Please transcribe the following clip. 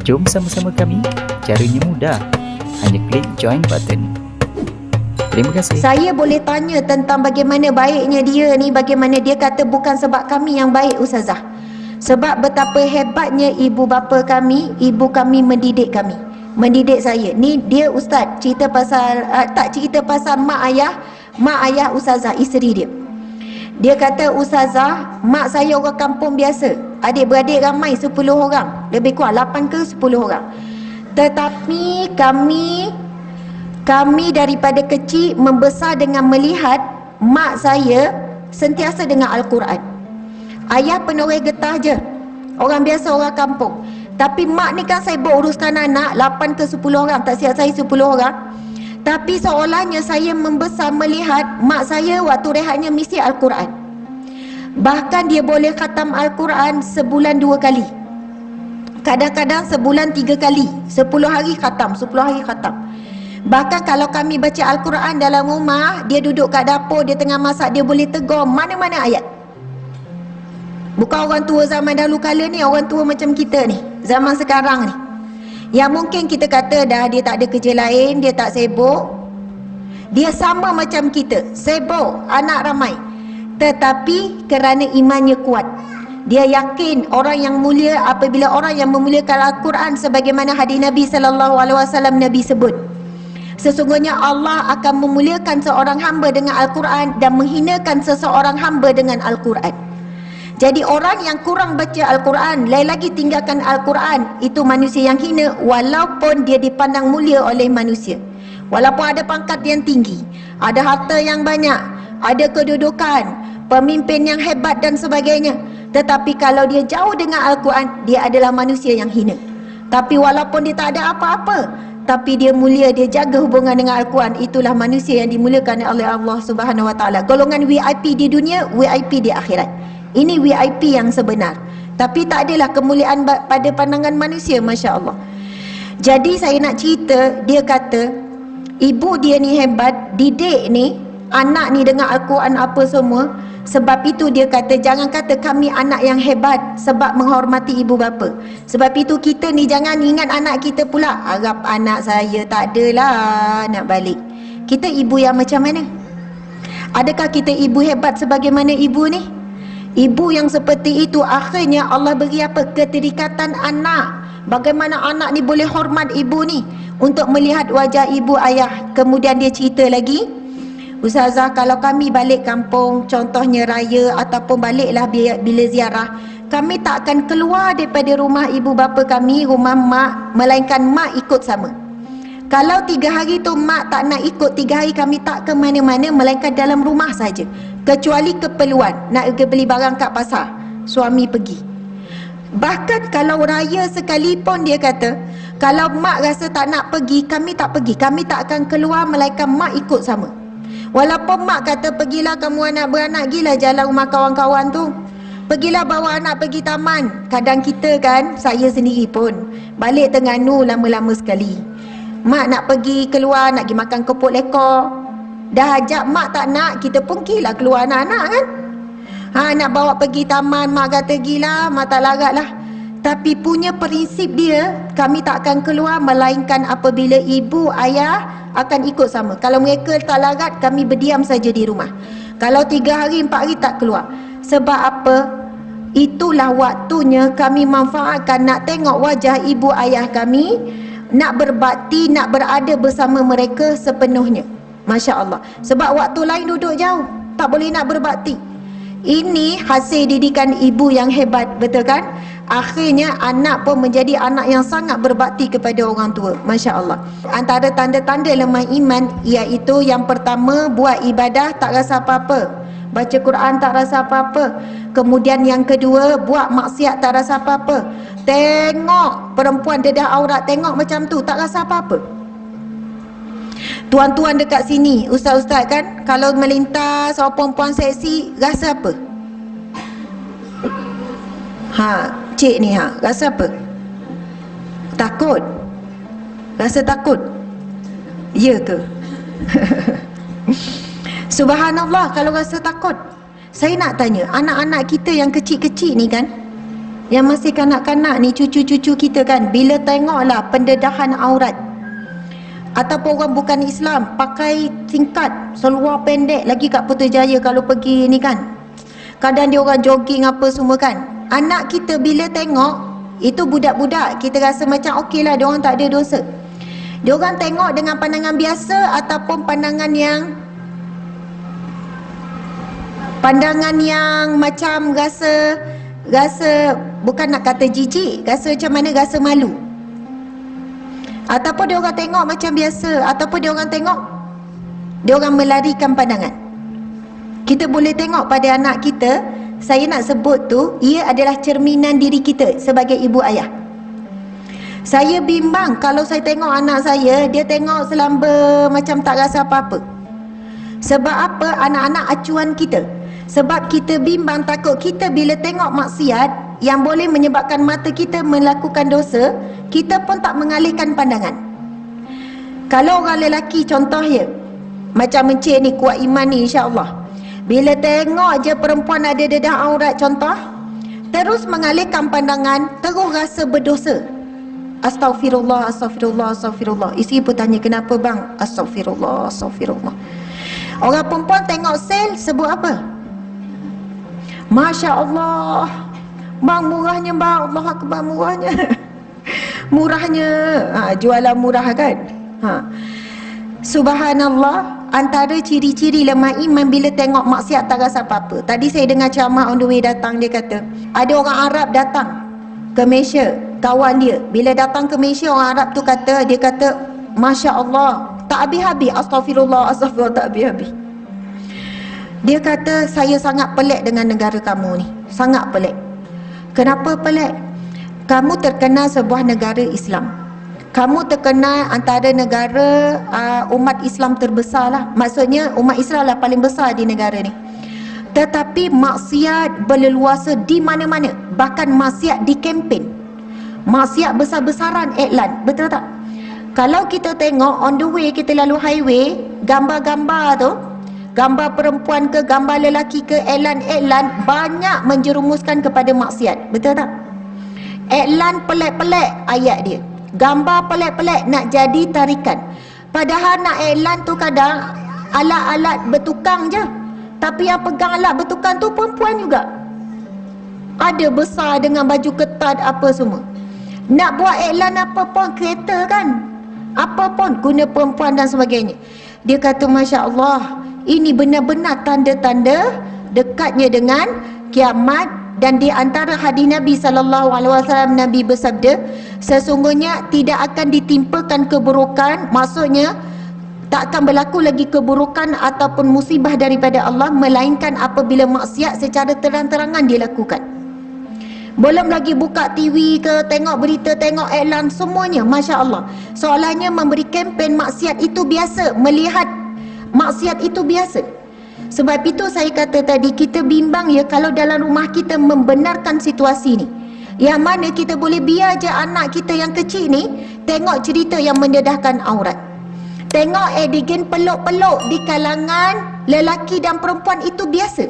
Jom sama-sama kami. Caranya mudah. Hanya klik join button. Terima kasih. Saya boleh tanya tentang bagaimana baiknya dia ni, bagaimana dia kata bukan sebab kami yang baik Ustazah. Sebab betapa hebatnya ibu bapa kami, ibu kami mendidik kami. Mendidik saya. Ni dia ustaz cerita pasal tak cerita pasal mak ayah Ustazah, isteri dia. Dia kata, Ustazah, mak saya orang kampung biasa. Adik-beradik ramai 10 orang. Lebih kurang 8 ke 10 orang. Tetapi kami daripada kecil membesar dengan melihat mak saya sentiasa dengan Al-Quran. Ayah penoreh getah je, orang biasa, orang kampung. Tapi mak ni kan sibuk uruskan anak, 8 ke 10 orang, tak silap saya 10 orang. Tapi seolahnya saya membesar melihat mak saya waktu rehatnya mesti Al-Quran. Bahkan dia boleh khatam Al-Quran sebulan 2 kali. Kadang-kadang sebulan 3 kali. 10 hari khatam, 10 hari khatam. Bahkan kalau kami baca Al-Quran dalam rumah, dia duduk kat dapur, dia tengah masak, dia boleh tegur mana-mana ayat. Bukan orang tua zaman dahulu kala ni, orang tua macam kita ni, zaman sekarang ni. Yang mungkin kita kata dah dia tak ada kerja lain, dia tak sibuk. Dia sama macam kita, sibuk, anak ramai. Tetapi kerana imannya kuat, dia yakin orang yang mulia apabila orang yang memuliakan Al-Quran, sebagaimana hadis Nabi SAW Nabi sebut, sesungguhnya Allah akan memuliakan seorang hamba dengan Al-Quran dan menghinakan seseorang hamba dengan Al-Quran. Jadi orang yang kurang baca Al-Quran, lain lagi tinggalkan Al-Quran, itu manusia yang hina walaupun dia dipandang mulia oleh manusia. Walaupun ada pangkat yang tinggi, ada harta yang banyak, ada kedudukan, pemimpin yang hebat dan sebagainya. Tetapi kalau dia jauh dengan Al-Quran, dia adalah manusia yang hina. Tapi walaupun dia tak ada apa-apa, tapi dia mulia, dia jaga hubungan dengan Al-Quran, itulah manusia yang dimuliakan oleh Allah Subhanahu Wa Taala. Golongan VIP di dunia, VIP di akhirat. Ini VIP yang sebenar. Tapi tak adalah kemuliaan pada pandangan manusia, Masya Allah. Jadi saya nak cerita, dia kata ibu dia ni hebat, didik ni anak ni dengan Al-Quran apa semua. Sebab itu dia kata, jangan kata kami anak yang hebat sebab menghormati ibu bapa. Sebab itu kita ni jangan ingat anak kita pula, harap anak saya tak adalah nak balik. Kita ibu yang macam mana? Adakah kita ibu hebat sebagaimana ibu ni? Ibu yang seperti itu akhirnya Allah beri apa? Keterikatan anak. Bagaimana anak ni boleh hormat ibu ni untuk melihat wajah ibu ayah. Kemudian dia cerita lagi, Ustazah, kalau kami balik kampung, contohnya raya ataupun baliklah bila ziarah, kami tak akan keluar daripada rumah ibu bapa kami, rumah mak, melainkan mak ikut sama. Kalau 3 hari tu mak tak nak ikut, 3 hari kami tak ke mana-mana melainkan dalam rumah saja. Kecuali keperluan, nak pergi beli barang kat pasar, suami pergi. Bahkan kalau raya sekalipun, dia kata, kalau mak rasa tak nak pergi, kami tak pergi. Kami tak akan keluar melainkan mak ikut sama. Walaupun mak kata, pergilah kamu anak beranak, pergilah jalan rumah kawan-kawan tu, pergilah bawa anak pergi taman. Kadang kita kan, saya sendiri pun balik Terengganu lama-lama sekali, mak nak pergi keluar, nak pergi makan kepuk lekor, dah ajak mak tak nak, kita pun pergilah keluar anak-anak kan. Nak bawa pergi taman, mak kata gilah, mak tak larat lah. Tapi punya prinsip dia, kami tak akan keluar melainkan apabila ibu ayah akan ikut sama. Kalau mereka tak larat, kami berdiam saja di rumah. Kalau 3 hari 4 hari tak keluar. Sebab apa? Itulah waktunya kami manfaatkan nak tengok wajah ibu ayah kami, nak berbakti, nak berada bersama mereka sepenuhnya. Masya Allah. Sebab waktu lain duduk jauh, tak boleh nak berbakti. Ini hasil didikan ibu yang hebat, betul kan? Akhirnya anak pun menjadi anak yang sangat berbakti kepada orang tua. Masya Allah. Antara tanda-tanda lemah iman, iaitu yang pertama, buat ibadah tak rasa apa-apa, baca Quran tak rasa apa-apa. Kemudian yang kedua, buat maksiat tak rasa apa-apa. Tengok perempuan dedah aurat, tengok macam tu, tak rasa apa-apa. Tuan-tuan dekat sini, ustaz-ustaz kan, kalau melintas seorang perempuan seksi, rasa apa? Cik ni rasa apa? Takut? Rasa takut? Ya ke? Subhanallah, kalau rasa takut. Saya nak tanya, anak-anak kita yang kecil-kecil ni kan, yang masih kanak-kanak ni, cucu-cucu kita kan, bila tengoklah pendedahan aurat ataupun orang bukan Islam pakai tingkat seluar pendek lagi kat Putrajaya kalau pergi ni kan, kadang dia orang jogging apa semua kan, anak kita bila tengok itu, budak-budak kita rasa macam okey lah, dia orang tak ada dosa. Dia orang tengok dengan pandangan biasa ataupun pandangan yang macam rasa bukan nak kata jijik, rasa macam mana, rasa malu. Ataupun dia orang tengok macam biasa, ataupun dia orang tengok, dia orang melarikan pandangan. Kita boleh tengok pada anak kita, saya nak sebut tu, ia adalah cerminan diri kita sebagai ibu ayah. Saya bimbang kalau saya tengok anak saya, dia tengok selamba macam tak rasa apa-apa. Sebab apa? Anak-anak acuan kita. Sebab kita bimbang, takut kita bila tengok maksiat yang boleh menyebabkan mata kita melakukan dosa, kita pun tak mengalihkan pandangan. Kalau orang lelaki contoh ya, macam Encik ni kuat iman ni insya-Allah, bila tengok je perempuan ada dedah aurat contoh, terus mengalihkan pandangan, terus rasa berdosa. Astaghfirullah, astaghfirullah, astaghfirullah. Isteri pun tanya, kenapa bang? Astaghfirullah, astaghfirullah. Orang perempuan tengok sel sebut apa? Masya Allah, bang murahnya bang, Allah Akbar murahnya. Murahnya, jualan murah kan. Subhanallah, antara ciri-ciri lemah iman bila tengok maksiat tak rasa apa-apa. Tadi saya dengar ceramah on the way datang, dia kata ada orang Arab datang ke Malaysia, kawan dia. Bila datang ke Malaysia, orang Arab tu kata, dia kata Masya Allah, tak habis-habis, astagfirullah, astagfirullah, tak habis-habis. Dia kata, saya sangat pelik dengan negara kamu ni, sangat pelik. Kenapa pelik? Kamu terkenal sebuah negara Islam, kamu terkenal antara negara umat Islam terbesar lah. Maksudnya umat Islam lah paling besar di negara ni. Tetapi maksiat berleluasa di mana-mana. Bahkan maksiat di kempen, maksiat besar-besaran iklan. Betul tak? Kalau kita tengok on the way, kita lalu highway, gambar-gambar tu, gambar perempuan ke gambar lelaki ke, iklan-iklan banyak menjerumuskan kepada maksiat. Betul tak? Iklan pelik-pelik ayat dia, gambar pelik-pelik nak jadi tarikan. Padahal nak iklan tu kadang alat-alat bertukang je, tapi yang pegang alat bertukang tu perempuan juga. Ada besar dengan baju ketat apa semua. Nak buat iklan apa pun, kereta kan, apa pun guna perempuan dan sebagainya. Dia kata Masya Allah, ini benar-benar tanda-tanda dekatnya dengan kiamat. Dan di antara hadis Nabi SAW, Nabi bersabda, sesungguhnya tidak akan ditimpakan keburukan, maksudnya tak akan berlaku lagi keburukan ataupun musibah daripada Allah, melainkan apabila maksiat secara terang-terangan dilakukan. Belum lagi buka TV ke, tengok berita, tengok iklan, semuanya Masya Allah. Soalannya memberi kempen maksiat itu biasa, melihat maksiat itu biasa. Sebab itu saya kata tadi, kita bimbang ya kalau dalam rumah kita membenarkan situasi ni, yang mana kita boleh biar je anak kita yang kecil ni tengok cerita yang mendedahkan aurat, tengok adegan peluk-peluk di kalangan lelaki dan perempuan, itu biasa.